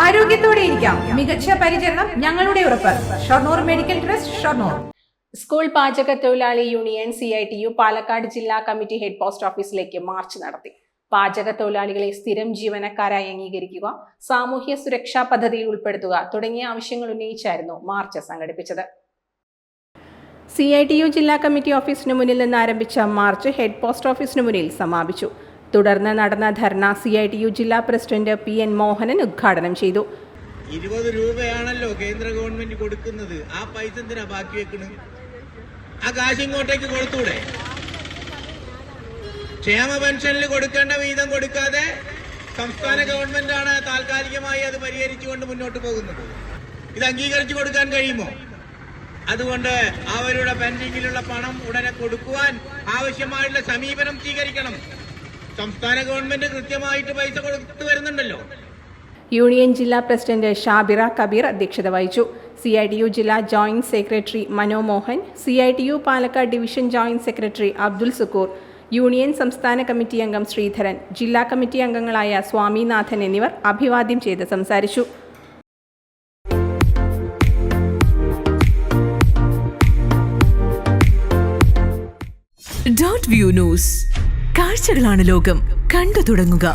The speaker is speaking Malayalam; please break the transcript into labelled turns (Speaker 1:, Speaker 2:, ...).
Speaker 1: ആരോഗ്യത്തോടെ ഇരിക്കാം. മികച്ച പരിചരണം ഞങ്ങളുടെ ഉറപ്പ്. Shoranur medical trust, Shoranur.
Speaker 2: School പാചക തൊഴിലാളി യൂണിയൻ CITU പാലക്കാട് ജില്ലാ കമ്മിറ്റി ഹെഡ് പോസ്റ്റ് ഓഫീസിലേക്ക് മാർച്ച് നടത്തി. പാചക തൊഴിലാളികളെ സ്ഥിരം ജീവനക്കാരായി അംഗീകരിക്കുക, സാമൂഹ്യ സുരക്ഷാ പദ്ധതിയിൽ ഉൾപ്പെടുത്തുക തുടങ്ങിയ ആവശ്യങ്ങൾ ഉന്നയിച്ചായിരുന്നു മാർച്ച് സംഘടിപ്പിച്ചത്. CITU ജില്ലാ കമ്മിറ്റി ഓഫീസിന് മുന്നിൽ നിന്ന് ആരംഭിച്ച മാർച്ച് ഹെഡ് പോസ്റ്റ് ഓഫീസിന് മുന്നിൽ സമാപിച്ചു. തുടർന്ന് നടന്ന ധർണ CITU ജില്ലാ പ്രസിഡന്റ് PN മോഹനൻ ഉദ്ഘാടനം ചെയ്തു.
Speaker 3: 20 രൂപയാണല്ലോ കേന്ദ്ര ഗവൺമെന്റ് കൊടുക്കുന്നത്. ആ പൈസ എന്തിനാ ബാക്കി വെക്കുന്നത്? ആ കാശ് ഇങ്ങോട്ടേക്ക് കൊടുത്തൂടെ? ക്ഷേമ പെൻഷനിൽ കൊടുക്കേണ്ട വീതം കൊടുക്കാതെ സംസ്ഥാന ഗവൺമെന്റാണ് താൽക്കാലികമായി അത് പരിഹരിച്ചുകൊണ്ട് മുന്നോട്ട് പോകുന്നത്. ഇത് അംഗീകരിച്ചു കൊടുക്കാൻ കഴിയുമോ? അതുകൊണ്ട് അവരുടെ പെൻഡിങ്ങിലുള്ള പണം ഉടനെ കൊടുക്കുവാൻ ആവശ്യമായുള്ള സമീപനം സ്വീകരിക്കണം. സംസ്ഥാന ഗവൺമെന്റ് കൃത്യമായിട്ട് പൈസ കൊടുത്തു വരുന്നുണ്ടല്ലോ.
Speaker 2: യൂണിയൻ ജില്ലാ പ്രസിഡന്റ് ഷാബിറ കബീർ അധ്യക്ഷത വഹിച്ചു. CITU ജില്ലാ joint secretary Manomohan, CITU Palakkad division joint secretary Abdul Sukkur, union സംസ്ഥാന കമ്മിറ്റി അംഗം ശ്രീധരൻ, ജില്ലാ കമ്മിറ്റി അംഗങ്ങളായ സ്വാമിനാഥൻ എന്നിവർ അഭിവാദ്യം ചെയ്ത് സംസാരിച്ചു.
Speaker 4: .view ന്യൂസ്, കാഴ്ചകളാണ് ലോകം, കണ്ടു തുടങ്ങുക.